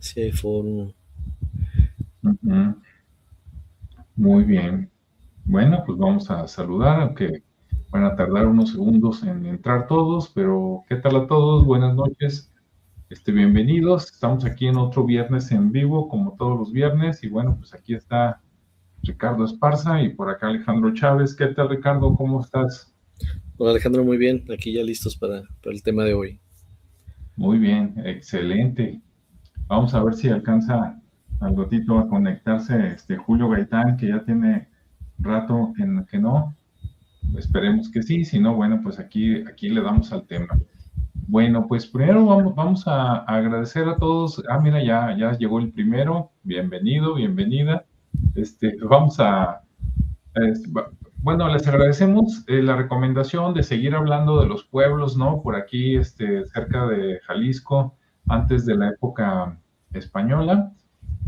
Sí hay foro. Ujú. Muy bien. Bueno, pues vamos a saludar, aunque van a tardar unos segundos en entrar todos, pero ¿qué tal a todos? Buenas noches. Bienvenidos. Estamos aquí en otro viernes en vivo, como todos los viernes, y bueno, pues aquí está Ricardo Esparza y por acá Alejandro Chávez. ¿Qué tal, Ricardo? ¿Cómo estás? Hola Alejandro, muy bien. Aquí ya listos para el tema de hoy. Muy bien, excelente. Vamos a ver si alcanza al ratito a conectarse Julio Gaitán, que ya tiene rato que no. Esperemos que sí, si no, bueno, pues aquí le damos al tema. Bueno, pues primero vamos a agradecer a todos. Ah, mira, ya llegó el primero. Bienvenido, bienvenida. Vamos bueno, les agradecemos la recomendación de seguir hablando de los pueblos, ¿no? Por aquí, cerca de Jalisco, antes de la época española.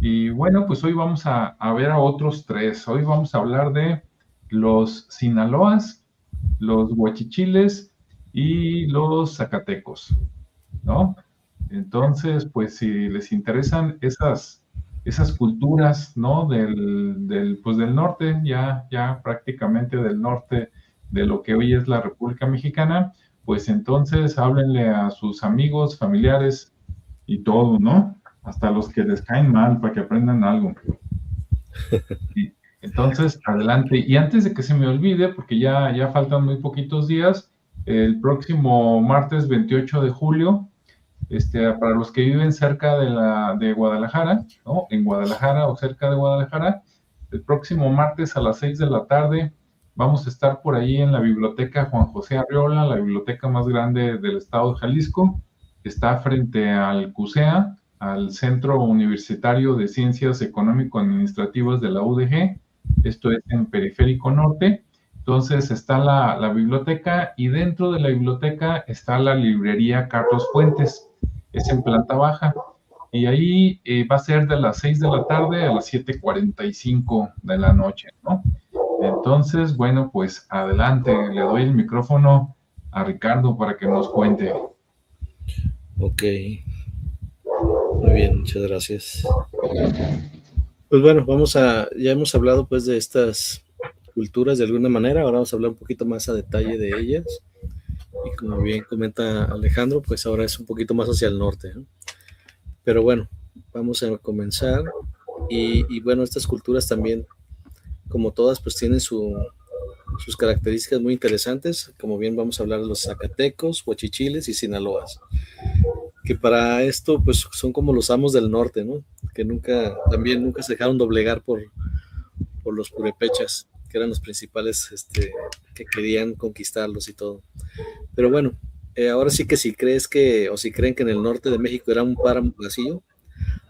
Y bueno, pues hoy vamos a ver a otros tres. Hoy vamos a hablar de los Sinaloas, los Huachichiles y los Zacatecos, ¿no? Entonces, pues si les interesan esas culturas, ¿no? Pues del norte, ya prácticamente del norte de lo que hoy es la República Mexicana, pues entonces háblenle a sus amigos, familiares y todo, ¿no? Hasta los que les caen mal para que aprendan algo. Sí. Entonces, adelante. Y antes de que se me olvide, porque ya faltan muy poquitos días, el próximo martes 28 de julio, para los que viven cerca de Guadalajara, ¿no? En Guadalajara o cerca de Guadalajara, el próximo martes a las 6 de la tarde vamos a estar por ahí en la biblioteca Juan José Arriola, la biblioteca más grande del estado de Jalisco, que está frente al CUSEA, al Centro Universitario de Ciencias Económico-Administrativas de la UDG. Esto es en Periférico Norte. Entonces está la biblioteca y dentro de la biblioteca está la librería Carlos Fuentes, es en planta baja. Y ahí va a ser de las 6 de la tarde a las 7:45 de la noche, ¿no? Entonces, bueno, pues adelante, le doy el micrófono a Ricardo para que nos cuente. Ok, muy bien, muchas gracias. Pues bueno, ya hemos hablado pues de estas culturas de alguna manera, ahora vamos a hablar un poquito más a detalle de ellas. Y como bien comenta Alejandro, pues ahora es un poquito más hacia el norte, ¿no? Pero bueno, vamos a comenzar. Y bueno, estas culturas también, como todas, pues tienen sus características muy interesantes. Como bien vamos a hablar de los zacatecos, huachichiles y sinaloas, que para esto pues son como los amos del norte, ¿no? Que nunca se dejaron doblegar por los purépechas, que eran los principales que querían conquistarlos y todo. Pero bueno, ahora sí que si creen que en el norte de México era un páramo vacío,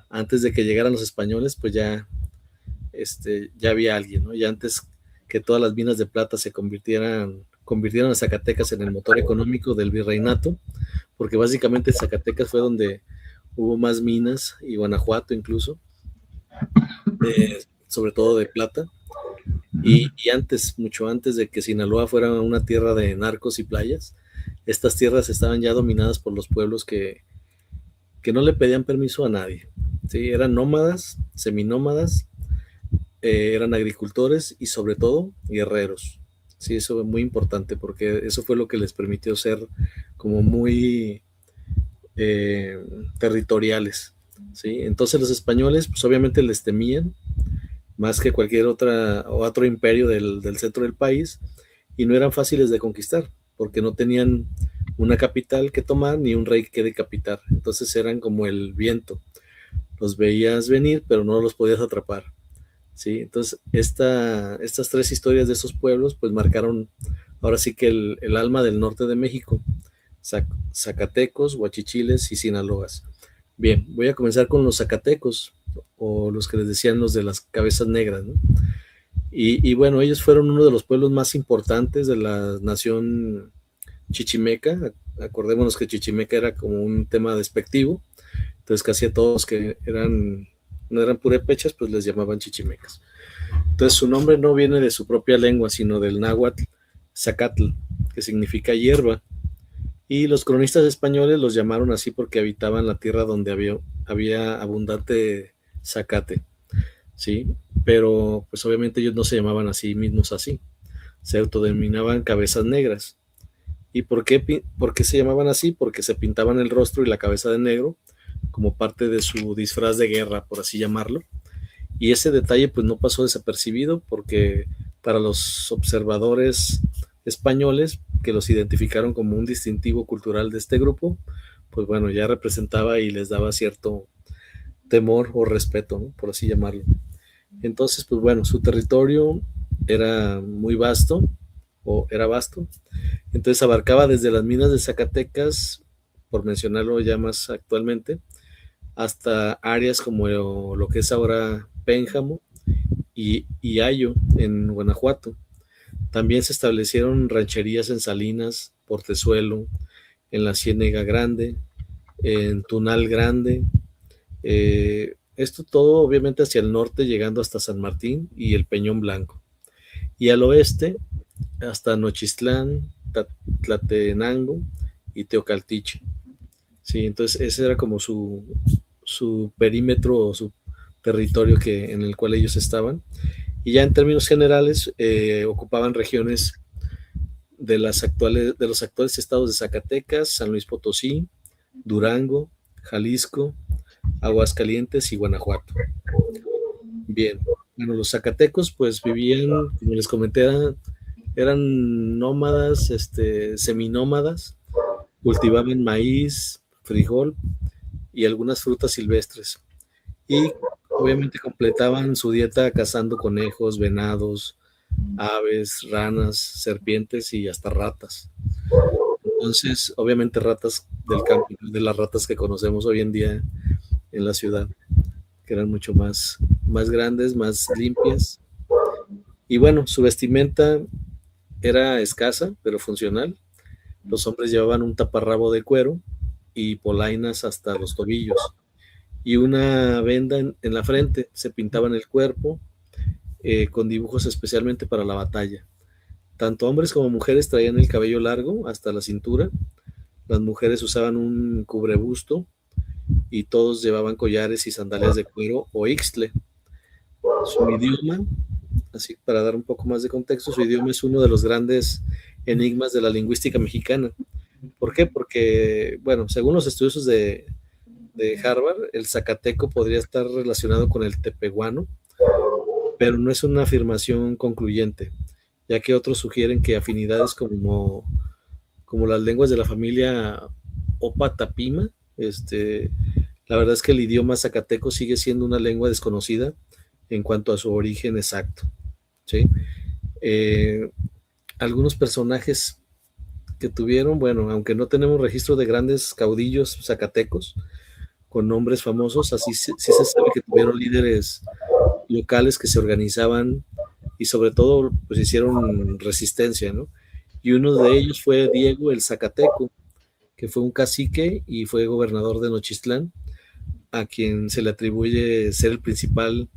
antes de que llegaran los españoles, pues ya había alguien, ¿no? Ya antes que todas las minas de plata convirtieran a Zacatecas en el motor económico del virreinato, porque básicamente Zacatecas fue donde hubo más minas, y Guanajuato incluso, sobre todo de plata. Y antes, mucho antes de que Sinaloa fuera una tierra de narcos y playas, estas tierras estaban ya dominadas por los pueblos que no le pedían permiso a nadie. ¿Sí? Eran nómadas, seminómadas, eran agricultores y sobre todo guerreros. Sí, eso es muy importante porque eso fue lo que les permitió ser como muy eh, territoriales. ¿Sí? Entonces los españoles pues obviamente les temían más que cualquier otro imperio del centro del país, y no eran fáciles de conquistar porque no tenían una capital que tomar ni un rey que decapitar. Entonces eran como el viento, los veías venir pero no los podías atrapar. ¿Sí? Entonces estas tres historias de esos pueblos pues marcaron ahora sí que el alma del norte de México: Zacatecos, Huachichiles y Sinaloas. Bien, voy a comenzar con los Zacatecos, o los que les decían los de las cabezas negras, ¿no? Y bueno, ellos fueron uno de los pueblos más importantes de la nación chichimeca. Acordémonos que chichimeca era como un tema despectivo, entonces casi a todos que no eran purépechas, pues les llamaban chichimecas. Entonces su nombre no viene de su propia lengua, sino del náhuatl zacatl, que significa hierba, y los cronistas españoles los llamaron así porque habitaban la tierra donde había abundante zacate, ¿sí? Pero pues obviamente ellos no se llamaban a sí mismos así, se autodenominaban cabezas negras. ¿Y por qué se llamaban así? Porque se pintaban el rostro y la cabeza de negro como parte de su disfraz de guerra, por así llamarlo. Y ese detalle pues no pasó desapercibido porque para los observadores españoles que los identificaron como un distintivo cultural de este grupo, pues bueno, ya representaba y les daba cierto temor o respeto, ¿no? Por así llamarlo. Entonces, pues bueno, su territorio era muy vasto, o era vasto, entonces abarcaba desde las minas de Zacatecas, por mencionarlo ya más actualmente, hasta áreas como lo que es ahora Pénjamo y Ayo en Guanajuato. También se establecieron rancherías en Salinas, Portezuelo, en la Ciénega Grande, en Tunal Grande. Esto todo obviamente hacia el norte, llegando hasta San Martín y el Peñón Blanco. Y al oeste hasta Nochistlán, Tlatenango y Teocaltiche. Sí, entonces ese era como su perímetro o su territorio en el cual ellos estaban. Y ya en términos generales ocupaban regiones de los actuales estados de Zacatecas, San Luis Potosí, Durango, Jalisco, Aguascalientes y Guanajuato. Bien, bueno, los zacatecos pues vivían, como les comenté, eran nómadas, seminómadas, cultivaban maíz, frijol y algunas frutas silvestres. Y obviamente completaban su dieta cazando conejos, venados, aves, ranas, serpientes y hasta ratas. Entonces, obviamente ratas del campo, de las ratas que conocemos hoy en día en la ciudad, que eran mucho más grandes, más limpias. Y bueno, su vestimenta era escasa, pero funcional. Los hombres llevaban un taparrabo de cuero y polainas hasta los tobillos y una venda en la frente. Se pintaban el cuerpo con dibujos especialmente para la batalla. Tanto hombres como mujeres traían el cabello largo hasta la cintura. Las mujeres usaban un cubrebusto y todos llevaban collares y sandalias de cuero o ixtle. Su idioma, así para dar un poco más de contexto, su idioma es uno de los grandes enigmas de la lingüística mexicana. ¿Por qué? Porque, bueno, según los estudiosos de Harvard, el zacateco podría estar relacionado con el tepehuano, pero no es una afirmación concluyente, ya que otros sugieren que afinidades como las lenguas de la familia Opa-Tapima, la verdad es que el idioma zacateco sigue siendo una lengua desconocida en cuanto a su origen exacto, ¿sí? Algunos personajes que tuvieron, bueno, aunque no tenemos registro de grandes caudillos zacatecos con nombres famosos, así sí se sabe que tuvieron líderes locales que se organizaban y sobre todo pues hicieron resistencia, ¿no? Y uno de ellos fue Diego el Zacateco, que fue un cacique y fue gobernador de Nochistlán, a quien se le atribuye ser el principal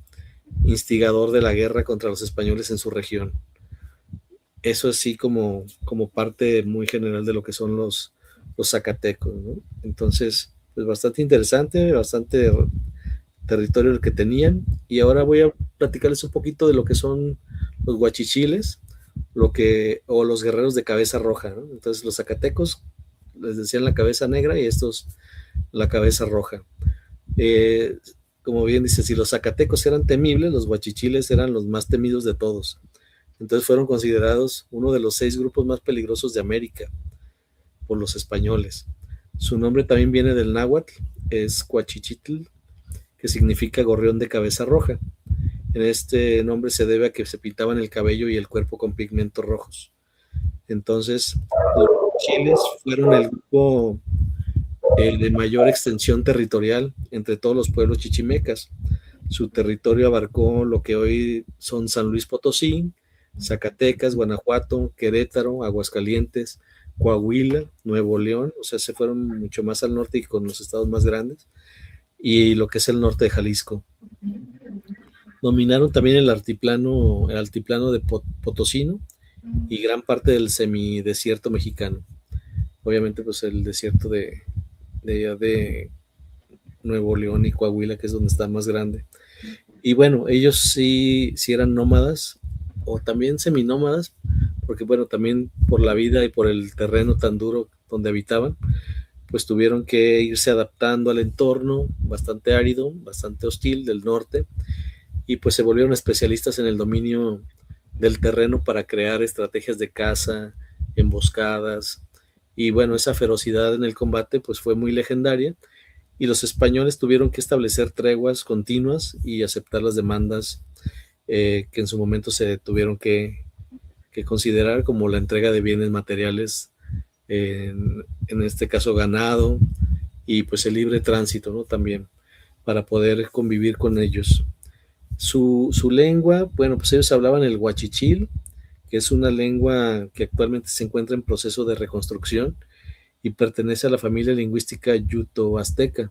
instigador de la guerra contra los españoles en su región. Eso así como parte muy general de lo que son los zacatecos, ¿no? Entonces, pues bastante interesante, bastante territorio el que tenían. Y ahora voy a platicarles un poquito de lo que son los guachichiles, o los guerreros de cabeza roja, ¿no? Entonces, los zacatecos les decían la cabeza negra y estos la cabeza roja. Como bien dice, si los zacatecos eran temibles, los guachichiles eran los más temidos de todos. Entonces fueron considerados uno de los 6 grupos más peligrosos de América por los españoles. Su nombre también viene del náhuatl, es Cuachichitl, que significa gorrión de cabeza roja. En este nombre se debe a que se pintaban el cabello y el cuerpo con pigmentos rojos. Entonces, los chiles fueron el grupo de mayor extensión territorial entre todos los pueblos chichimecas. Su territorio abarcó lo que hoy son San Luis Potosí, Zacatecas, Guanajuato, Querétaro, Aguascalientes, Coahuila, Nuevo León, o sea, se fueron mucho más al norte y con los estados más grandes, y lo que es el norte de Jalisco. Dominaron también el altiplano de Potosino y gran parte del semidesierto mexicano. Obviamente, pues el desierto de Nuevo León y Coahuila, que es donde está más grande. Y bueno, ellos sí eran nómadas o también seminómadas, porque bueno, también por la vida y por el terreno tan duro donde habitaban, pues tuvieron que irse adaptando al entorno bastante árido, bastante hostil del norte, y pues se volvieron especialistas en el dominio del terreno para crear estrategias de caza, emboscadas, y bueno, esa ferocidad en el combate pues fue muy legendaria, y los españoles tuvieron que establecer treguas continuas y aceptar las demandas que en su momento se tuvieron que considerar, como la entrega de bienes materiales, en este caso ganado, y pues el libre tránsito, ¿no? También, para poder convivir con ellos. Su lengua, bueno, pues ellos hablaban el huachichil, que es una lengua que actualmente se encuentra en proceso de reconstrucción y pertenece a la familia lingüística yuto-azteca.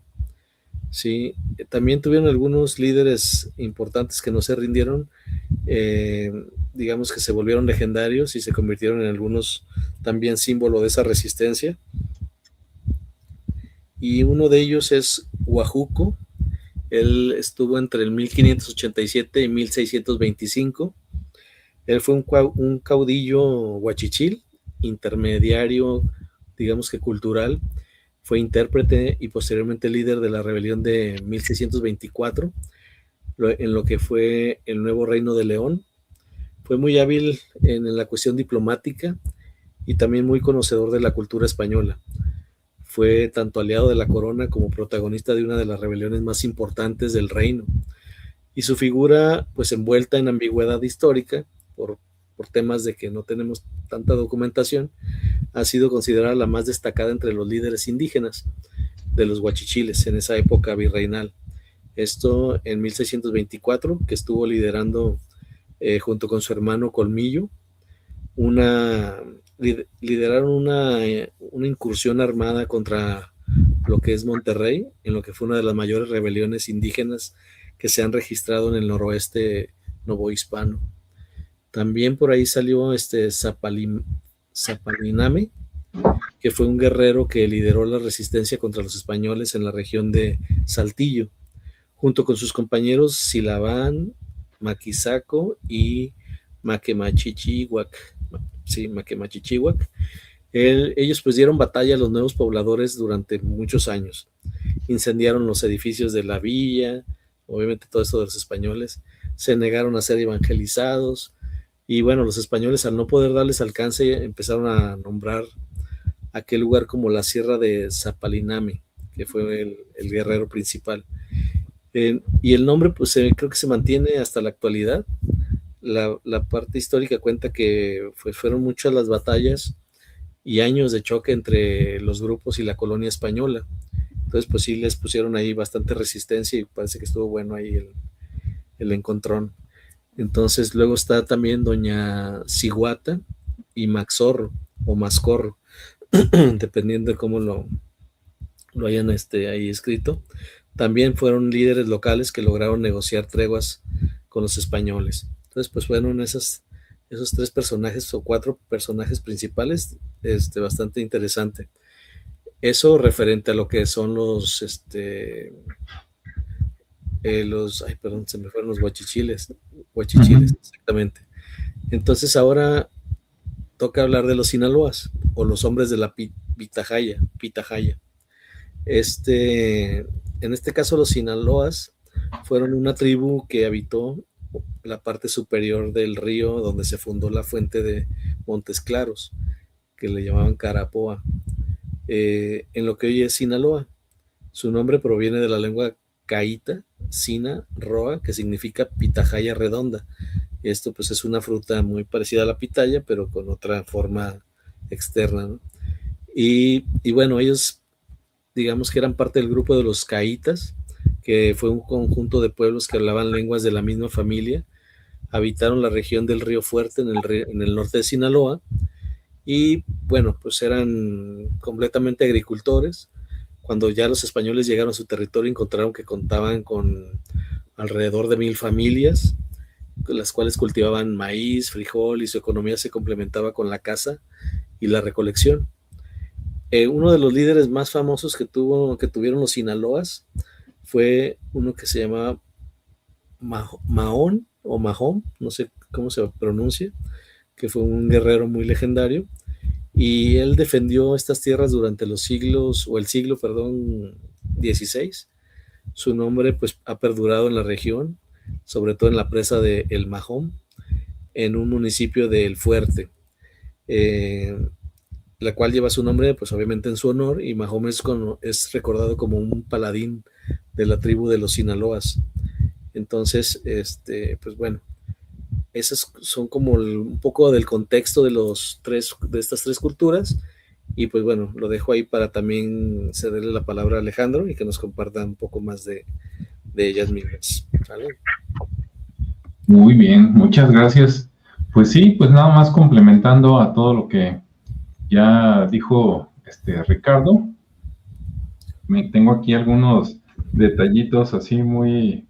Sí, también tuvieron algunos líderes importantes que no se rindieron, eh, digamos que se volvieron legendarios y se convirtieron en algunos también símbolo de esa resistencia. Y uno de ellos es Huajuco. Él estuvo entre el 1587 y 1625. Él fue un caudillo huachichil, intermediario, digamos que cultural. Fue intérprete y posteriormente líder de la rebelión de 1624, en lo que fue el nuevo Reino de León. Fue muy hábil en la cuestión diplomática y también muy conocedor de la cultura española. Fue tanto aliado de la corona como protagonista de una de las rebeliones más importantes del reino. Y su figura, pues envuelta en ambigüedad histórica, por temas de que no tenemos tanta documentación, ha sido considerada la más destacada entre los líderes indígenas de los huachichiles en esa época virreinal. Esto en 1624, que estuvo liderando junto con su hermano Colmillo, lideraron una incursión armada contra lo que es Monterrey, en lo que fue una de las mayores rebeliones indígenas que se han registrado en el noroeste novohispano. También por ahí salió Zapaliname, que fue un guerrero que lideró la resistencia contra los españoles en la región de Saltillo, junto con sus compañeros Silabán, Maquizaco y Maquemachichihuac. Sí, Maquemachichihuac. Ellos pues dieron batalla a los nuevos pobladores durante muchos años. Incendiaron los edificios de la villa, obviamente todo esto de los españoles. Se negaron a ser evangelizados. Y bueno, los españoles, al no poder darles alcance, empezaron a nombrar aquel lugar como la Sierra de Zapaliname, que fue el guerrero principal. Y el nombre, pues creo que se mantiene hasta la actualidad. La parte histórica cuenta que fueron muchas las batallas y años de choque entre los grupos y la colonia española. Entonces, pues sí les pusieron ahí bastante resistencia y parece que estuvo bueno ahí el encontrón. Entonces, luego está también Doña Ciguata y Maxorro o Mascorro, dependiendo de cómo lo hayan ahí escrito. También fueron líderes locales que lograron negociar treguas con los españoles. Entonces, pues fueron esos tres personajes o cuatro personajes principales, bastante interesante. Eso referente a lo que son ay, perdón, se me fueron los huachichiles, exactamente. Entonces ahora toca hablar de los Sinaloas, o los hombres de la Pitahaya. En este caso los Sinaloas fueron una tribu que habitó la parte superior del río donde se fundó la fuente de Montes Claros, que le llamaban Carapoa, en lo que hoy es Sinaloa. Su nombre proviene de la lengua caíta, sina, roa, que significa pitahaya redonda. Esto pues es una fruta muy parecida a la pitaya, pero con otra forma externa, ¿no? Y bueno, ellos digamos que eran parte del grupo de los caítas, que fue un conjunto de pueblos que hablaban lenguas de la misma familia. Habitaron la región del Río Fuerte en el norte de Sinaloa y bueno, pues eran completamente agricultores. Cuando ya los españoles llegaron a su territorio, encontraron que contaban con alrededor de 1000 familias, las cuales cultivaban maíz, frijol, y su economía se complementaba con la caza y la recolección. Uno de los líderes más famosos que tuvieron los Sinaloas fue uno que se llama Mahón o Mahón, no sé cómo se pronuncia, que fue un guerrero muy legendario, y él defendió estas tierras durante los siglos, o el siglo, perdón, 16. Su nombre pues ha perdurado en la región, sobre todo en la presa de El Mahón, en un municipio de El Fuerte, eh, la cual lleva su nombre pues obviamente en su honor, y Mahón es recordado como un paladín de la tribu de los Sinaloas. Entonces, pues bueno, esas son como un poco del contexto de estas tres culturas. Y pues bueno, lo dejo ahí para también cederle la palabra a Alejandro y que nos comparta un poco más de ellas mismas. ¿Vale? Muy bien, muchas gracias. Pues sí, pues nada más complementando a todo lo que ya dijo Ricardo. Tengo aquí algunos detallitos así muy,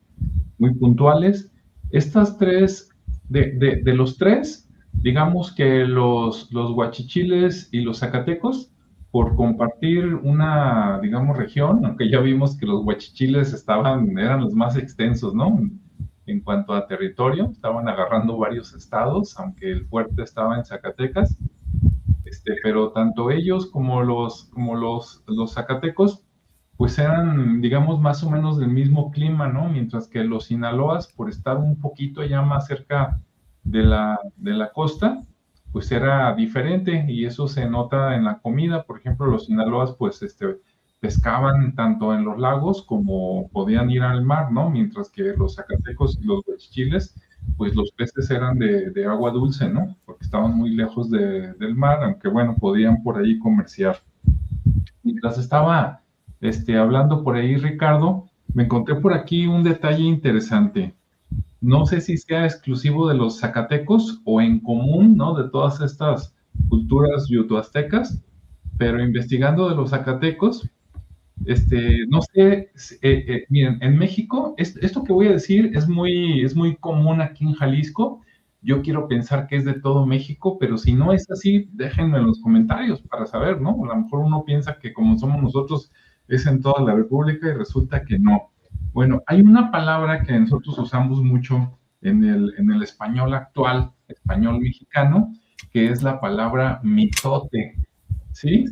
muy puntuales. Estas tres, de los tres, digamos que los huachichiles y los zacatecos, por compartir una, digamos, región, aunque ya vimos que los huachichiles eran los más extensos, ¿no? En cuanto a territorio, estaban agarrando varios estados, aunque el fuerte estaba en Zacatecas. Pero tanto ellos como los zacatecos, pues eran, digamos, más o menos del mismo clima, ¿no? Mientras que los Sinaloas, por estar un poquito ya más cerca de la costa, pues era diferente, y eso se nota en la comida. Por ejemplo, los Sinaloas, pues, pescaban tanto en los lagos como podían ir al mar, ¿no? Mientras que los zacatecos y los huachichiles, pues los peces eran de agua dulce, ¿no? Porque estaban muy lejos del mar, aunque bueno, podían por ahí comerciar. Mientras estaba hablando por ahí, Ricardo, me encontré por aquí un detalle interesante. No sé si sea exclusivo de los zacatecos o en común, ¿no? De todas estas culturas yuto-aztecas, pero investigando de los zacatecos, no sé, miren, en México, esto que voy a decir es muy común aquí en Jalisco. Yo quiero pensar que es de todo México, pero si no es así, déjenme en los comentarios para saber, ¿no? A lo mejor uno piensa que como somos nosotros es en toda la República y resulta que no. Bueno, hay una palabra que nosotros usamos mucho en el español actual, español mexicano, que es la palabra mitote, ¿sí?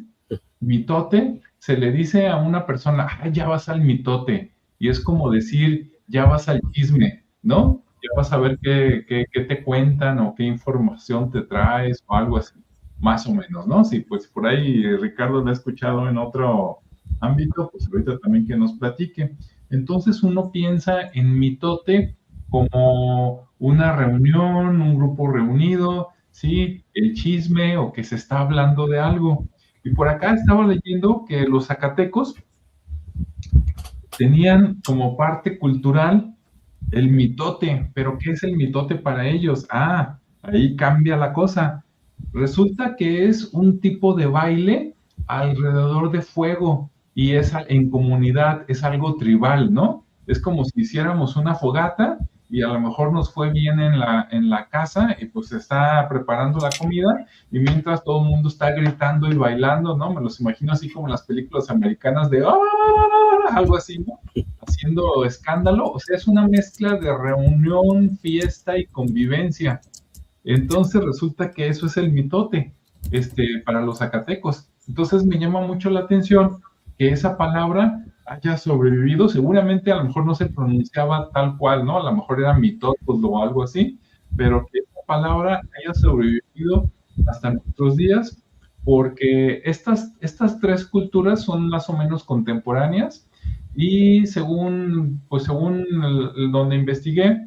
Mitote se le dice a una persona, ah, ya vas al mitote, y es como decir, ya vas al chisme, ¿no? Ya vas a ver qué te cuentan o qué información te traes o algo así, más o menos, ¿no? Sí, pues por ahí Ricardo lo ha escuchado en otro ámbito, pues ahorita también que nos platique. Entonces uno piensa en mitote como una reunión, un grupo reunido, ¿sí? El chisme o que se está hablando de algo. Y por acá estaba leyendo que los zacatecos tenían como parte cultural el mitote. ¿Pero qué es el mitote para ellos? Ah, ahí cambia la cosa. Resulta que es un tipo de baile alrededor de fuego, y es en comunidad, es algo tribal, ¿no? Es como si hiciéramos una fogata y a lo mejor nos fue bien en la casa y pues se está preparando la comida, y mientras todo el mundo está gritando y bailando, ¿no? Me los imagino así como en las películas americanas de algo así, ¿no? Haciendo escándalo. O sea, es una mezcla de reunión, fiesta y convivencia. Entonces resulta que eso es el mitote, para los zacatecos. Entonces me llama mucho la atención que esa palabra haya sobrevivido. Seguramente a lo mejor no se pronunciaba tal cual, ¿no? A lo mejor era mitotos o algo así, pero que esa palabra haya sobrevivido hasta nuestros días, porque estas tres culturas son más o menos contemporáneas, y según donde investigué,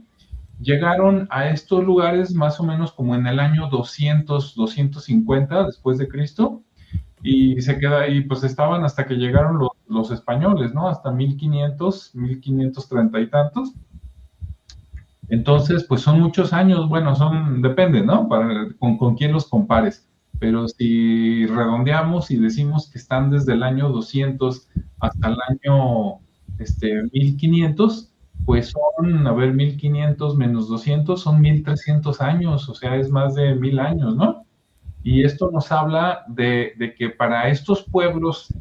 llegaron a estos lugares más o menos como en el año 200, 250 después de Cristo, y se queda ahí, pues estaban hasta que llegaron los españoles, ¿no? Hasta 1500, 1530 y tantos. Entonces, pues son muchos años, bueno, depende, ¿no? Con quién los compares. Pero si redondeamos y decimos que están desde el año 200 hasta el año 1500, pues son, a ver, 1500 menos 200 son 1300 años, o sea, es más de 1000 años, ¿no? Y esto nos habla de que para estos pueblos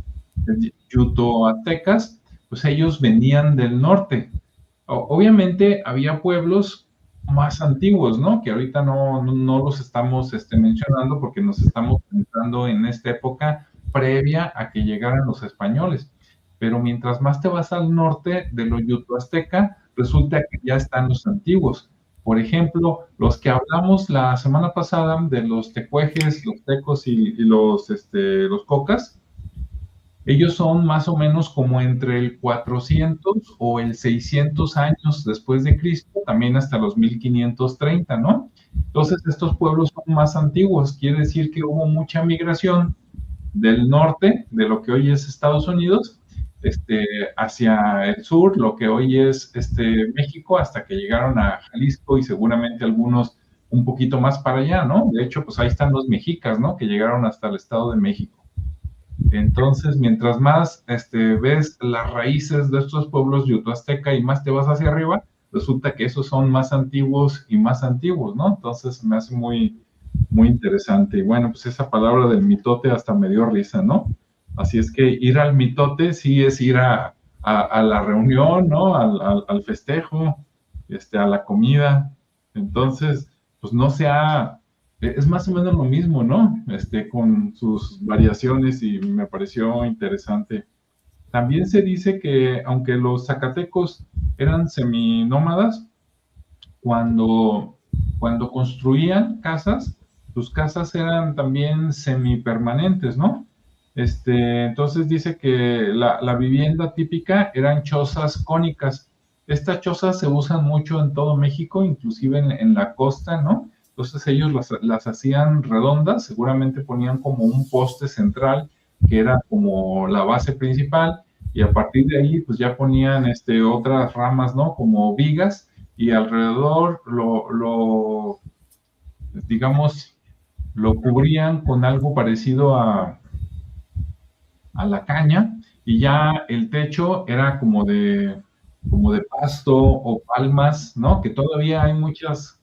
yuto-aztecas, pues ellos venían del norte. Obviamente había pueblos más antiguos, ¿no? Que ahorita no los estamos mencionando porque nos estamos centrando en esta época previa a que llegaran los españoles. Pero mientras más te vas al norte de lo yuto-azteca, resulta que ya están los antiguos. Por ejemplo, los que hablamos la semana pasada de los tecuejes, los tecos y los cocas, ellos son más o menos como entre el 400 o el 600 años después de Cristo, también hasta los 1530, ¿no? Entonces, estos pueblos son más antiguos, quiere decir que hubo mucha migración del norte, de lo que hoy es Estados Unidos, hacia el sur, lo que hoy es México, hasta que llegaron a Jalisco y seguramente algunos un poquito más para allá, ¿no? De hecho, pues ahí están los mexicas, ¿no? Que llegaron hasta el Estado de México. Entonces, mientras más ves las raíces de estos pueblos yuto-azteca y más te vas hacia arriba, resulta que esos son más antiguos y más antiguos, ¿no? Entonces me hace muy, muy interesante. Y bueno, pues esa palabra del mitote hasta me dio risa, ¿no? Así es que ir al mitote sí es ir a la reunión, ¿no? Al festejo, a la comida. Entonces, pues no se ha es más o menos lo mismo, ¿no? Con sus variaciones y me pareció interesante. También se dice que aunque los zacatecos eran seminómadas, cuando construían casas, sus casas eran también semipermanentes, ¿no? Entonces dice que la vivienda típica eran chozas cónicas. Estas chozas se usan mucho en todo México, inclusive en la costa, ¿no? Entonces ellos las hacían redondas, seguramente ponían como un poste central que era como la base principal y a partir de ahí pues ya ponían otras ramas, ¿no? Como vigas y alrededor digamos, lo cubrían con algo parecido a la caña y ya el techo era como de pasto o palmas, ¿no? Que todavía hay muchas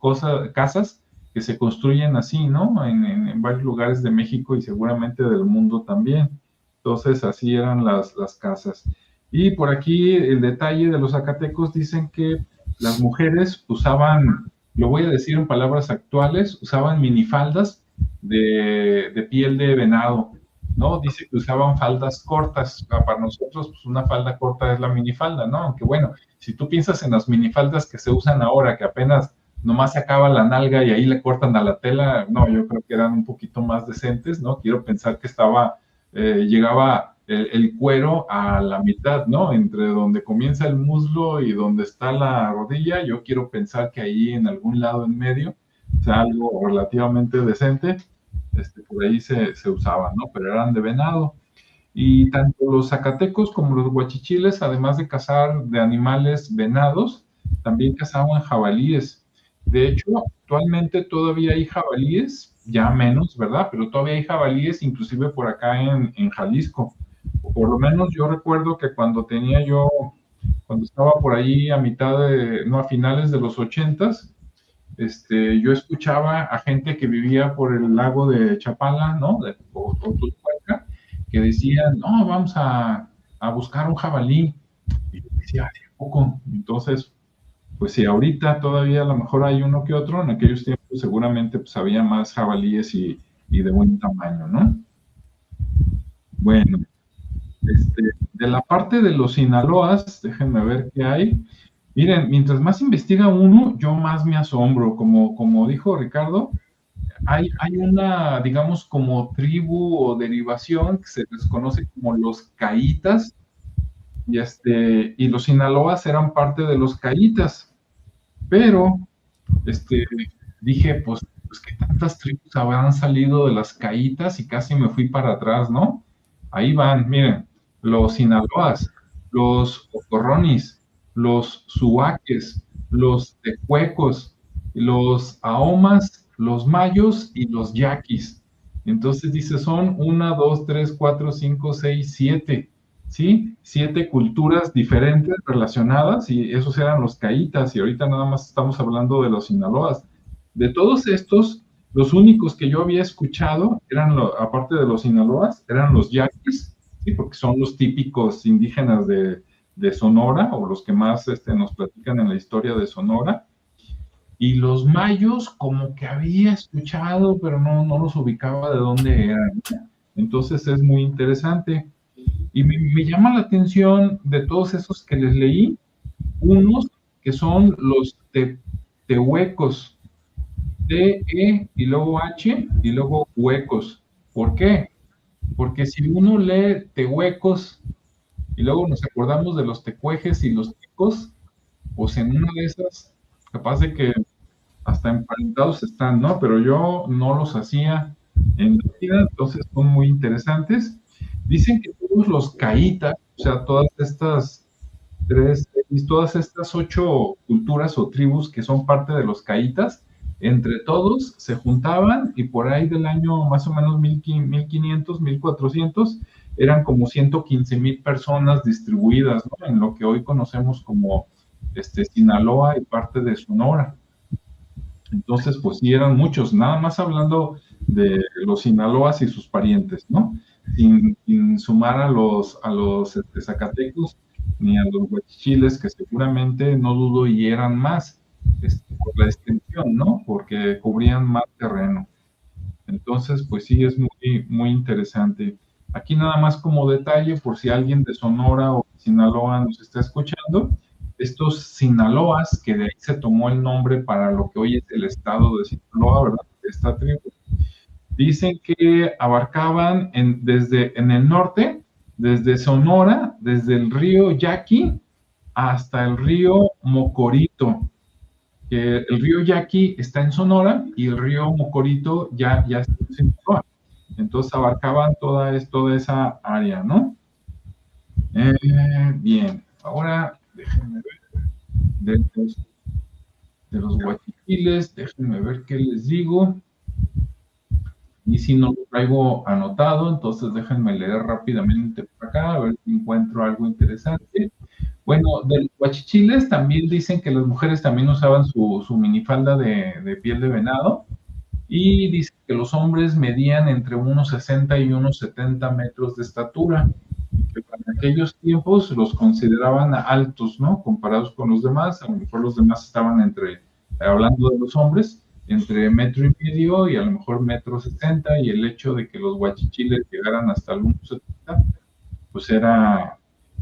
casas que se construyen así, ¿no? En varios lugares de México y seguramente del mundo también. Entonces, así eran las casas. Y por aquí el detalle de los zacatecos dicen que las mujeres usaban, lo voy a decir en palabras actuales, usaban minifaldas de piel de venado, ¿no? Dice que usaban faldas cortas. Para nosotros, pues una falda corta es la minifalda, ¿no? Aunque bueno, si tú piensas en las minifaldas que se usan ahora, que apenas nomás se acaba la nalga y ahí le cortan a la tela, no, yo creo que eran un poquito más decentes, ¿no? Quiero pensar que llegaba el cuero a la mitad, ¿no? Entre donde comienza el muslo y donde está la rodilla, yo quiero pensar que ahí en algún lado en medio, o sea, algo relativamente decente, por ahí se usaban, ¿no? Pero eran de venado. Y tanto los zacatecos como los huachichiles, además de cazar de animales venados, también cazaban jabalíes. De hecho, actualmente todavía hay jabalíes, ya menos, ¿verdad? Pero todavía hay jabalíes, inclusive por acá en Jalisco. O por lo menos yo recuerdo que cuando estaba por ahí a finales de los 80s, yo escuchaba a gente que vivía por el lago de Chapala, ¿no? O Tulhuaca, que decían, no, vamos a buscar un jabalí. Y yo decía, ¿a poco? Entonces, pues si ahorita todavía a lo mejor hay uno que otro, en aquellos tiempos seguramente pues había más jabalíes y de buen tamaño, ¿no? Bueno, de la parte de los Sinaloas, déjenme ver qué hay. Miren, mientras más investiga uno, yo más me asombro. Como dijo Ricardo, hay una, digamos, como tribu o derivación que se les conoce como los caitas, y los Sinaloas eran parte de los caitas. Pero, dije, pues que tantas tribus habrán salido de las caitas y casi me fui para atrás, ¿no? Ahí van, miren, los Sinaloas, los Ocorronis, los Suaques, los Tecuecos, los Ahomas, los Mayos y los Yaquis. Entonces dice, son 1, 2, 3, 4, 5, 6, 7, ¿sí? 7 culturas diferentes relacionadas y esos eran los caitas y ahorita nada más estamos hablando de los Sinaloas. De todos estos, los únicos que yo había escuchado, aparte de los Sinaloas, eran los Yaquis, ¿sí? Porque son los típicos indígenas de de Sonora, o los que más nos platican en la historia de Sonora. Y los mayos, como que había escuchado, pero no los ubicaba de dónde eran. Entonces es muy interesante. Y me llama la atención de todos esos que les leí, unos que son los tehuecos, T-E y luego H y luego huecos. ¿Por qué? Porque si uno lee tehuecos y luego nos acordamos de los tecuejes y los tecos, pues en una de esas, capaz de que hasta emparentados están, ¿no? Pero yo no los hacía en la vida, entonces son muy interesantes. Dicen que todos los caítas, o sea, todas estas 8 culturas o tribus que son parte de los caítas, entre todos se juntaban y por ahí del año más o menos 1500, 1400, eran como 115,000 personas distribuidas, ¿no? En lo que hoy conocemos como Sinaloa y parte de Sonora. Entonces, pues sí, eran muchos, nada más hablando de los Sinaloas y sus parientes, ¿no? Sin sumar a los zacatecos ni a los huachichiles, que seguramente, no dudo, y eran más, por la extensión, ¿no? Porque cubrían más terreno. Entonces, pues sí, es muy, muy interesante. Aquí nada más como detalle, por si alguien de Sonora o Sinaloa nos está escuchando, estos Sinaloas, que de ahí se tomó el nombre para lo que hoy es el estado de Sinaloa, ¿verdad? Esta tribu, dicen que abarcaban en el norte, desde Sonora, desde el río Yaqui hasta el río Mocorito, que el río Yaqui está en Sonora y el río Mocorito ya está en Sinaloa. Entonces abarcaban toda esa área, ¿no? Bien, ahora déjenme ver de los huachichiles, déjenme ver qué les digo. Y si no lo traigo anotado, entonces déjenme leer rápidamente por acá, a ver si encuentro algo interesante. Bueno, de los huachichiles también dicen que las mujeres también usaban su minifalda de piel de venado, y dicen que los hombres medían entre unos 60 y unos 70 metros de estatura, que para aquellos tiempos los consideraban altos, ¿no? Comparados con los demás, a lo mejor los demás estaban hablando de los hombres, entre 1,5 metros y a lo mejor 1,60 metros, y el hecho de que los huachichiles llegaran hasta el 1,70, pues era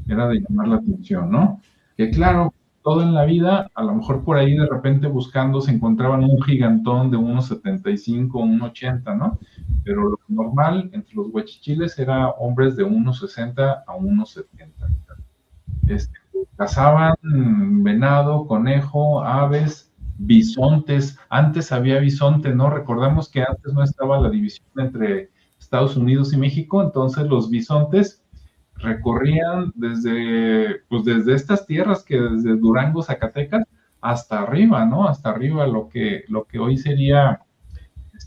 de llamar la atención, ¿no? Que claro, todo en la vida, a lo mejor por ahí de repente buscando se encontraban un gigantón de 1,75, 1,80, ¿no? Pero lo normal entre los huachichiles era hombres de 1,60 a 1,70. Cazaban venado, conejo, aves, bisontes. Antes había bisonte, ¿no? Recordamos que antes no estaba la división entre Estados Unidos y México, entonces los bisontes recorrían desde estas tierras, que desde Durango, Zacatecas, hasta arriba, ¿no? Hasta arriba, lo que hoy sería,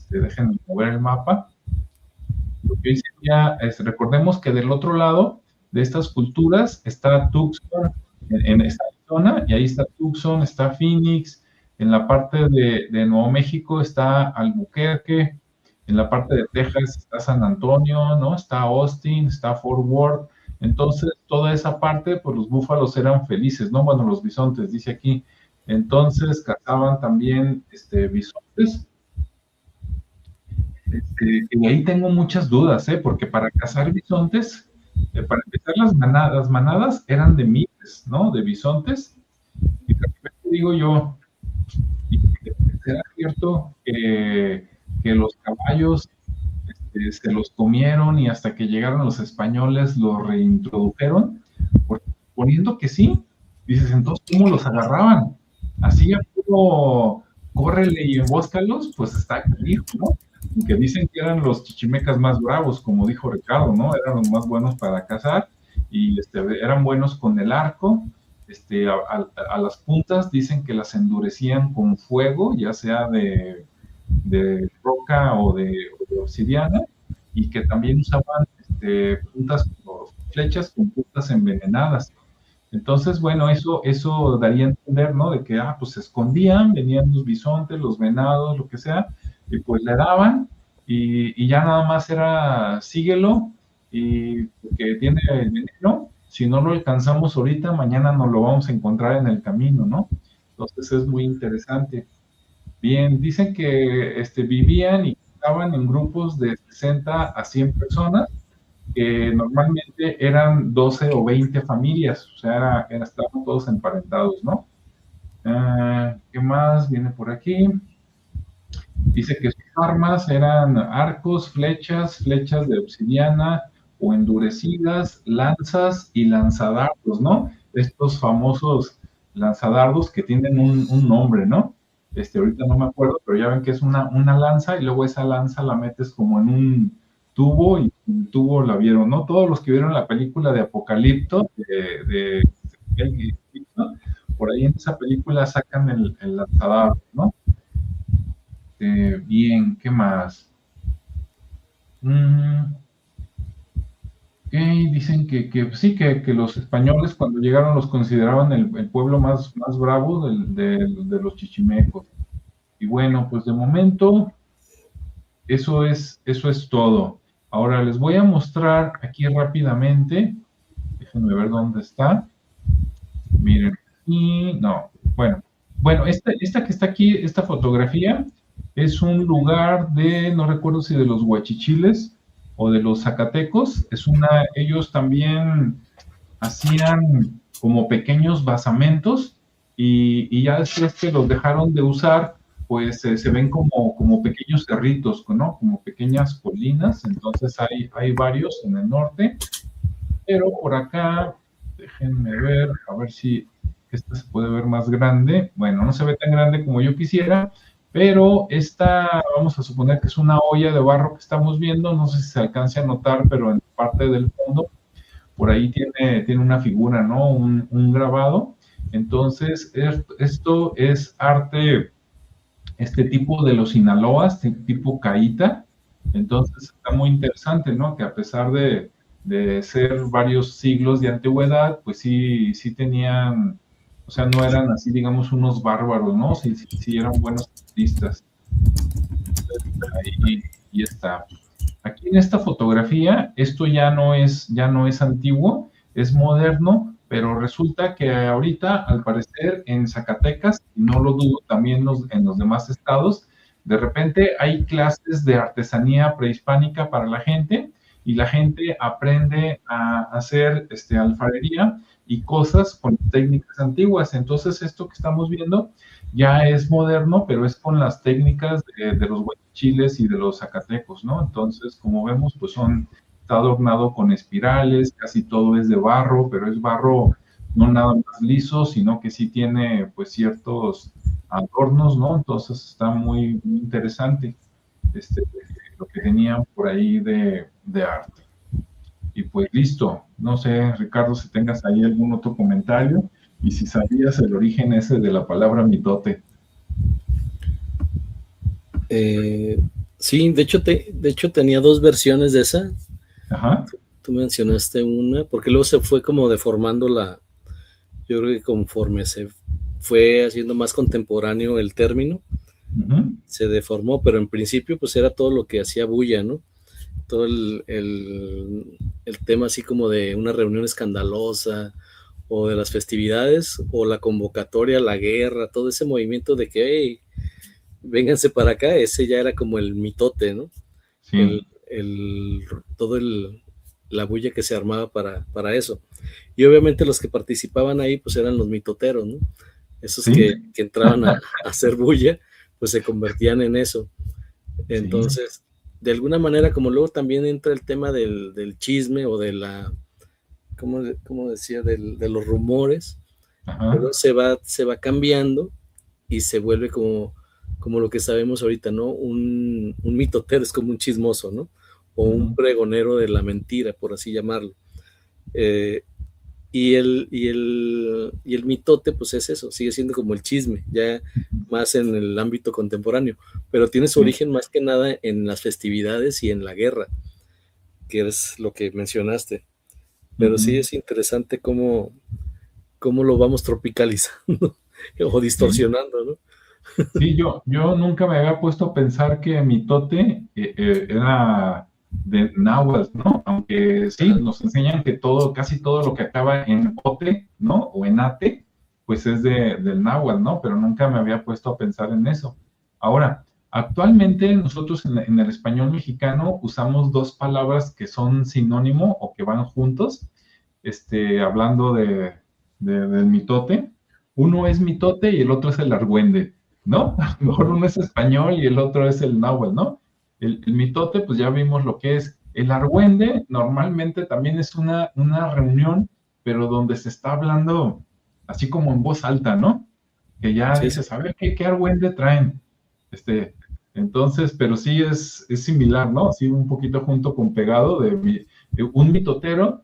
déjenme mover el mapa, lo que hoy sería, recordemos que del otro lado de estas culturas está Tucson, en esta zona, y ahí está Tucson, está Phoenix, en la parte de Nuevo México está Albuquerque, en la parte de Texas está San Antonio, ¿no? Está Austin, está Fort Worth. Entonces, toda esa parte, pues los búfalos eran felices, ¿no? Bueno, los bisontes, dice aquí. Entonces, cazaban también bisontes. Y ahí tengo muchas dudas, ¿eh? Porque para cazar bisontes, para empezar, las manadas eran de miles, ¿no? De bisontes. Y de repente digo yo, ¿será cierto que los caballos se los comieron y hasta que llegaron los españoles los reintrodujeron? Porque, poniendo que sí, dices, entonces, ¿cómo los agarraban? Así a puro córrele y embóscalos, pues está aquí, ¿no? Que dicen que eran los chichimecas más bravos, como dijo Ricardo, ¿no? Eran los más buenos para cazar y eran buenos con el arco. A las puntas dicen que las endurecían con fuego, ya sea de roca o de obsidiana, y que también usaban puntas, flechas con puntas envenenadas. Entonces, bueno, eso daría a entender, ¿no? De que, pues se escondían, venían los bisontes, los venados, lo que sea, y pues le daban, y ya nada más era síguelo, y porque tiene veneno, si no lo alcanzamos ahorita, mañana nos lo vamos a encontrar en el camino, ¿no? Entonces es muy interesante. Bien, dicen que vivían y estaban en grupos de 60 a 100 personas, que normalmente eran 12 o 20 familias, o sea, estaban todos emparentados, ¿no? ¿Qué más viene por aquí? Dice que sus armas eran arcos, flechas, flechas de obsidiana o endurecidas, lanzas y lanzadardos, ¿no? Estos famosos lanzadardos que tienen un nombre, ¿no? Ahorita no me acuerdo, pero ya ven que es una lanza y luego esa lanza la metes como en un tubo y el tubo la vieron, ¿no? Todos los que vieron la película de Apocalipto, por ahí en esa película sacan el lanzadardo, ¿no? Bien, ¿qué más? Dicen que sí, que los españoles cuando llegaron los consideraban el pueblo más bravo de los chichimecos. Y bueno, pues de momento eso es todo. Ahora les voy a mostrar aquí rápidamente. Déjenme ver dónde está. Miren, y no, bueno, esta que está aquí, esta fotografía, es un lugar no recuerdo si de los huachichiles o de los zacatecos, ellos también hacían como pequeños basamentos y ya después que los dejaron de usar, pues se ven como pequeños cerritos, ¿no? Como pequeñas colinas, entonces hay varios en el norte, pero por acá, déjenme ver, a ver si esta se puede ver más grande. Bueno, no se ve tan grande como yo quisiera, pero esta, vamos a suponer que es una olla de barro que estamos viendo, no sé si se alcance a notar, pero en parte del fondo, por ahí tiene una figura, ¿no? Un grabado. Entonces, esto es arte, tipo de los Sinaloas, tipo caíta. Entonces, está muy interesante, ¿no? Que a pesar de ser varios siglos de antigüedad, pues sí tenían, o sea, no eran así, digamos, unos bárbaros, ¿no? Sí eran buenos artistas. Ahí está. Aquí en esta fotografía, esto ya no es antiguo, es moderno, pero resulta que ahorita, al parecer, en Zacatecas, y no lo dudo también en los demás estados, de repente hay clases de artesanía prehispánica para la gente, y la gente aprende a hacer alfarería y cosas con técnicas antiguas. Entonces, esto que estamos viendo ya es moderno, pero es con las técnicas de los huachichiles y de los zacatecos, ¿no? Entonces, como vemos, pues está adornado con espirales, casi todo es de barro, pero es barro no nada más liso, sino que sí tiene pues ciertos adornos, ¿no? Entonces está muy interesante lo que tenían por ahí de arte. Y pues listo, no sé, Ricardo, si tengas ahí algún otro comentario y si sabías el origen ese de la palabra mitote. Sí, de hecho tenía dos versiones de esa. Ajá. Tú mencionaste una, porque luego se fue como deformando yo creo que conforme se fue haciendo más contemporáneo el término, se deformó, pero en principio pues era todo lo que hacía bulla, ¿no? Todo el tema así como de una reunión escandalosa o de las festividades o la convocatoria, la guerra, todo ese movimiento de que, hey, vénganse para acá, ese ya era como el mitote, ¿no? Sí. La bulla que se armaba para eso. Y obviamente los que participaban ahí pues eran los mitoteros, ¿no? Esos ¿sí? que entraban a hacer bulla, pues se convertían en eso. Entonces, sí, de alguna manera, como luego también entra el tema del chisme o de la, ¿cómo decía? De los rumores, pero se va cambiando y se vuelve como lo que sabemos ahorita, ¿no? Un mitotero es como un chismoso, ¿no? O un pregonero de la mentira, por así llamarlo. Y el mitote, pues es eso, sigue siendo como el chisme, ya más en el ámbito contemporáneo, pero tiene su origen más que nada en las festividades y en la guerra, que es lo que mencionaste. Pero sí es interesante cómo lo vamos tropicalizando o distorsionando, ¿no? Sí, yo nunca me había puesto a pensar que mitote era de náhuatl, ¿no? Aunque sí, nos enseñan que todo, casi todo lo que acaba en ote, ¿no? O en ate, pues es del náhuatl, ¿no? Pero nunca me había puesto a pensar en eso. Ahora, actualmente nosotros en el español mexicano usamos dos palabras que son sinónimo o que van juntos, hablando del mitote. Uno es mitote y el otro es el argüende, ¿no? A lo mejor uno es español y el otro es el náhuatl, ¿no? El mitote, pues ya vimos lo que es. El argüende normalmente también es una reunión, pero donde se está hablando así como en voz alta, ¿no? Que ya Sí, sí, dices, a ver, ¿qué argüende traen? Entonces, pero sí es similar, ¿no? Así un poquito junto con pegado de un mitotero,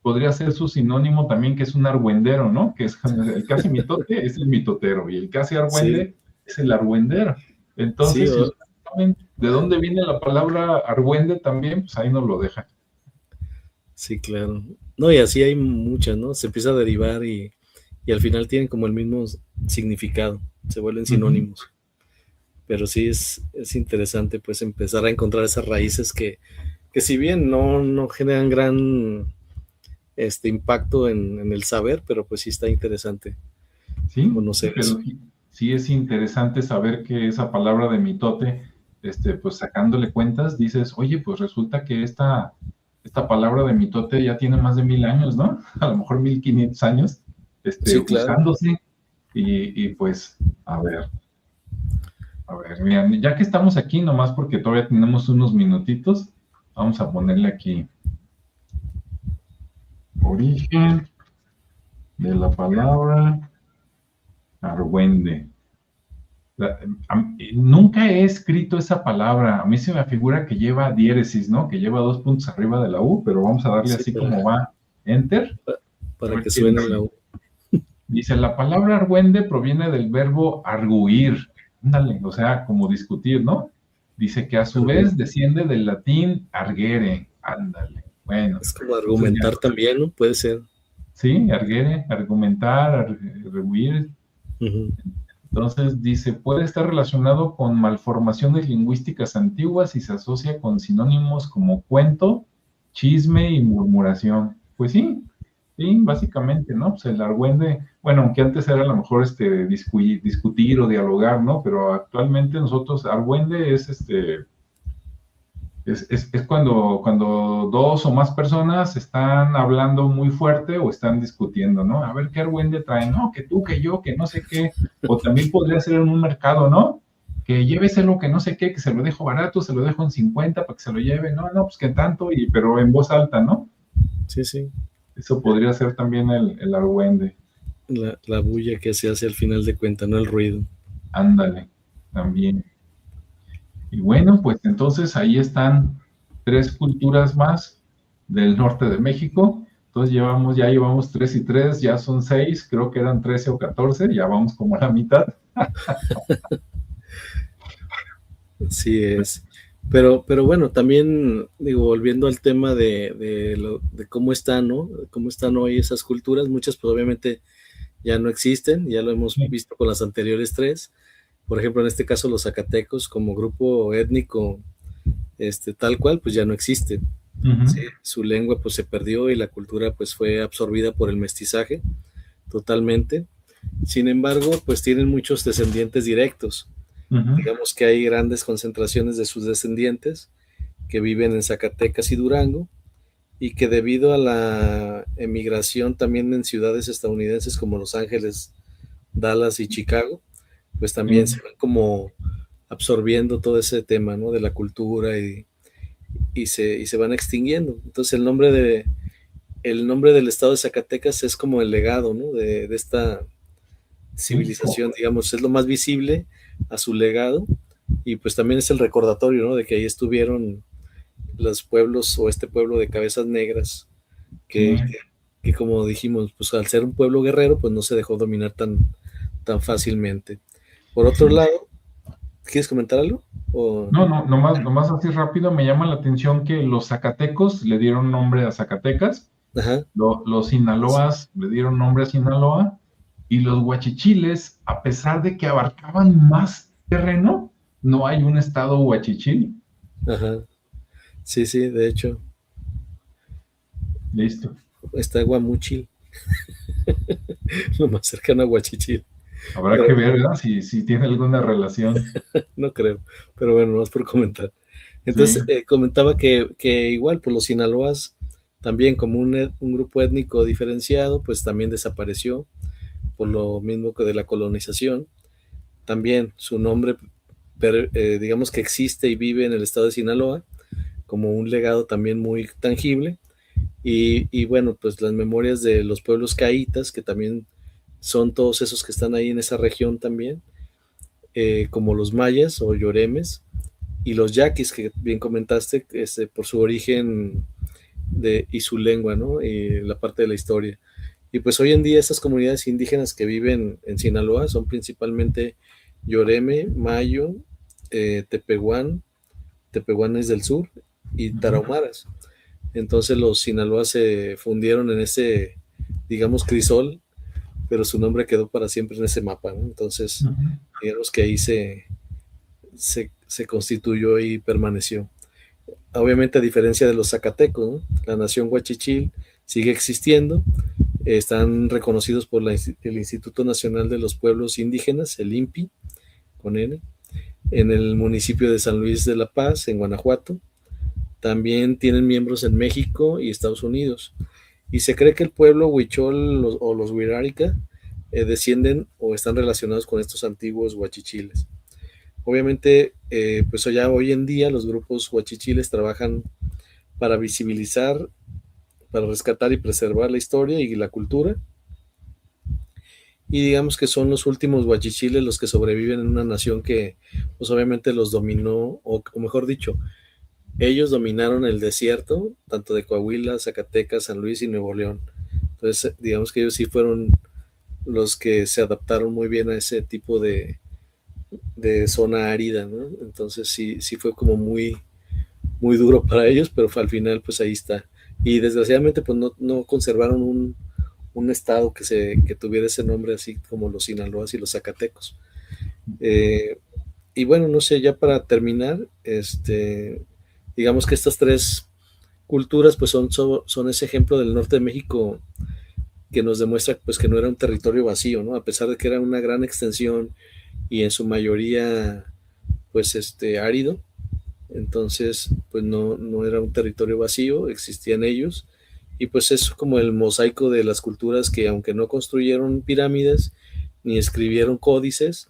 podría ser su sinónimo también, que es un argüendero, ¿no? Que es el que hace mitote es el mitotero y el que hace sí, argüende es el argüendero. sí, Entonces, si ustedes saben de dónde viene la palabra argüende también, pues ahí nos lo deja. sí, claro. No, y así hay muchas, ¿no? Se empieza a derivar y al final tienen como el mismo significado, se vuelven sinónimos. Pero sí es interesante pues empezar a encontrar esas raíces que si bien no generan gran impacto en el saber, pero pues sí está interesante Sí, conocer pero eso. sí es interesante saber que esa palabra de mitote, pues sacándole cuentas, dices, oye, pues resulta que esta palabra de mitote ya tiene más de 1000 años, ¿no? A lo mejor 1500 años, Sí, claro. usándose. Y pues, a ver, miren, ya que estamos aquí, nomás porque todavía tenemos unos minutitos, vamos a ponerle aquí origen de la palabra argüende. Nunca he escrito esa palabra. A mí se me figura que lleva diéresis, ¿no? Que lleva 2 puntos arriba de la U, pero vamos a darle Sí, así como va. Enter. A para ver que qué suene dice. la U. Dice, la palabra argüende proviene del verbo arguir. Ándale, o sea, como discutir, ¿no? Dice que a su vez desciende del latín arguere. Ándale. Bueno, Es como entonces ya. argumentar también, ¿no? Puede ser. Sí, arguere, argumentar, arguir. Uh-huh. Entonces dice, puede estar relacionado con malformaciones lingüísticas antiguas y se asocia con sinónimos como cuento, chisme y murmuración. Pues sí, sí, básicamente, ¿no? Pues el argüende, bueno, aunque antes era a lo mejor discutir o dialogar, ¿no? Pero actualmente nosotros, argüende es cuando dos o más personas están hablando muy fuerte o están discutiendo, ¿no? A ver qué argüende traen, no, que tú, que yo, que no sé qué. O también podría ser en un mercado, ¿no? Que lléveselo, que no sé qué, que se lo dejo barato, se lo dejo en 50 para que se lo lleve. No, no, pues que tanto, pero en voz alta, ¿no? Sí, sí. Eso podría ser también el argüende. La bulla que se hace al final de cuentas, no el ruido. Ándale, también. Y bueno, pues entonces ahí están 3 culturas más del norte de México. Entonces ya llevamos 3 y 3, ya son 6, creo que eran 13 o 14, ya vamos como a la mitad. Sí es. Pero bueno, también, digo, volviendo al tema de cómo están, ¿no? Cómo están hoy esas culturas, muchas pues obviamente ya no existen, ya lo hemos visto con las anteriores 3. Por ejemplo, en este caso los zacatecos como grupo étnico, tal cual, pues ya no existen. Sí, su lengua pues se perdió y la cultura pues fue absorbida por el mestizaje totalmente. Sin embargo, pues tienen muchos descendientes directos. Digamos que hay grandes concentraciones de sus descendientes que viven en Zacatecas y Durango y que debido a la emigración también en ciudades estadounidenses como Los Ángeles, Dallas y Chicago, pues también se van como absorbiendo todo ese tema, ¿no? De la cultura y se van extinguiendo. Entonces el nombre del estado de Zacatecas es como el legado, ¿no? De esta civilización, digamos, es lo más visible a su legado y pues también es el recordatorio, ¿no? De que ahí estuvieron los pueblos o este pueblo de cabezas negras que como dijimos, pues al ser un pueblo guerrero, pues no se dejó dominar tan fácilmente. Por otro lado, ¿quieres comentar algo? No, nomás así rápido me llama la atención que los zacatecos le dieron nombre a Zacatecas, Ajá. los sinaloas le dieron nombre a Sinaloa, y los huachichiles, a pesar de que abarcaban más terreno, no hay un estado huachichil. Ajá. Sí, sí, de hecho, Listo. está Guamúchil, lo más cercano a Huachichil, Habrá pero que ver, ¿verdad? Si tiene alguna relación. no creo, pero bueno, no es por comentar. Sí. Entonces, comentaba que igual, pues los sinaloas, también como un grupo étnico diferenciado, pues también desapareció por lo mismo que de la colonización. También su nombre, digamos que existe y vive en el estado de Sinaloa, como un legado también muy tangible. Y bueno, pues las memorias de los pueblos caítas, que también son todos esos que están ahí en esa región también, como los mayas o lloremes, y los yaquis, que bien comentaste, por su origen y su lengua, ¿no? Y la parte de la historia. Y pues hoy en día estas comunidades indígenas que viven en Sinaloa son principalmente Yoreme, Mayo, Tepehuán, Tepehuanes del Sur y Ujú, Tarahumaras. Entonces los Sinaloa se fundieron en ese, digamos, crisol, pero su nombre quedó para siempre en ese mapa, ¿no? Entonces, ujú. digamos que ahí se constituyó y permaneció. Obviamente, a diferencia de los zacatecos, ¿no? La nación huachichil sigue existiendo, están reconocidos por el Instituto Nacional de los Pueblos Indígenas, el INPI, con N, en el municipio de San Luis de la Paz, en Guanajuato. También tienen miembros en México y Estados Unidos. Y se cree que el pueblo huichol o los huirárica descienden o están relacionados con estos antiguos huachichiles. Obviamente, pues ya hoy en día los grupos huachichiles trabajan para visibilizar, para rescatar y preservar la historia y la cultura. Y digamos que son los últimos huachichiles los que sobreviven en una nación que, pues obviamente los dominó, o mejor dicho, ellos dominaron el desierto, tanto de Coahuila, Zacatecas, San Luis y Nuevo León. Entonces, digamos que ellos sí fueron los que se adaptaron muy bien a ese tipo de zona árida, ¿no? Entonces sí fue como muy duro para ellos, pero al final pues ahí está. Y desgraciadamente pues no conservaron un estado que tuviera ese nombre así como los Sinaloas y los Zacatecos. Eh, y bueno, no sé, ya para terminar, digamos que estas tres culturas pues son ese ejemplo del norte de México que nos demuestra pues que no era un territorio vacío, ¿no? A pesar de que era una gran extensión y en su mayoría pues árido, entonces pues no era un territorio vacío, existían ellos y pues es como el mosaico de las culturas que aunque no construyeron pirámides ni escribieron códices,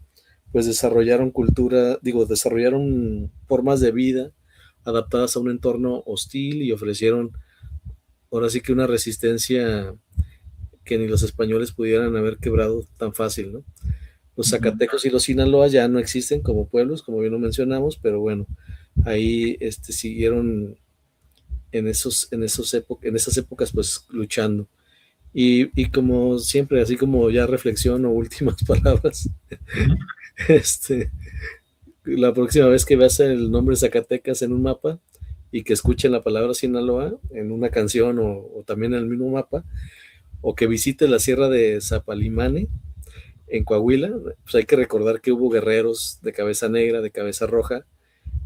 pues desarrollaron desarrollaron formas de vida adaptadas a un entorno hostil y ofrecieron ahora sí que una resistencia que ni los españoles pudieran haber quebrado tan fácil, ¿no? Los Ujú. Zacatecos y los Sinaloa ya no existen como pueblos, como bien lo mencionamos, pero bueno, ahí siguieron en esas épocas pues luchando. Y como siempre, así como ya reflexión o últimas palabras, Ujú. este, la próxima vez que veas el nombre Zacatecas en un mapa y que escuchen la palabra Sinaloa en una canción o también en el mismo mapa, o que visites la sierra de Zapalimane en Coahuila, pues hay que recordar que hubo guerreros de cabeza negra, de cabeza roja,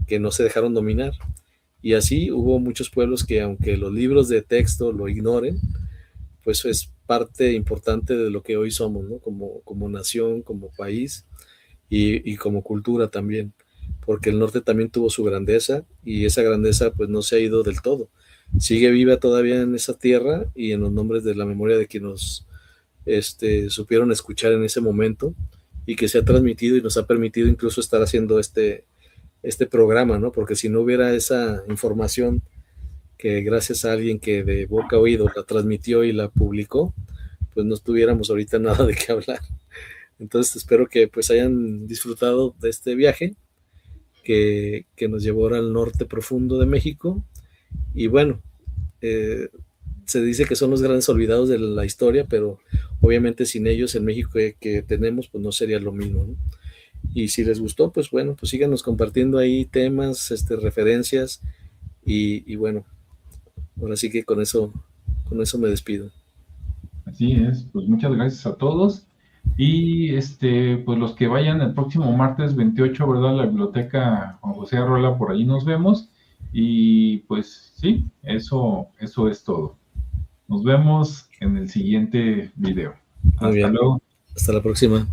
que no se dejaron dominar. Y así hubo muchos pueblos que, aunque los libros de texto lo ignoren, pues es parte importante de lo que hoy somos, ¿no? Como nación, como país y como cultura también, porque el norte también tuvo su grandeza y esa grandeza pues no se ha ido del todo. Sigue viva todavía en esa tierra y en los nombres de la memoria de quienes nos supieron escuchar en ese momento y que se ha transmitido y nos ha permitido incluso estar haciendo este programa, ¿no? Porque si no hubiera esa información que gracias a alguien que de boca a oído la transmitió y la publicó, pues no tuviéramos ahorita nada de qué hablar. Entonces espero que pues hayan disfrutado de este viaje que nos llevó al norte profundo de México y bueno, eh, se dice que son los grandes olvidados de la historia, pero obviamente sin ellos en México que tenemos, pues no sería lo mismo, ¿no? Y si les gustó, pues bueno, pues síganos compartiendo ahí temas, referencias y bueno, ahora sí que con eso me despido. Así es, pues muchas gracias a todos. Y pues los que vayan el próximo martes 28, ¿verdad? A la biblioteca Juan José Arrola, por ahí nos vemos. Y pues sí, eso es todo. Nos vemos en el siguiente video. Muy Hasta bien. luego. Hasta la próxima.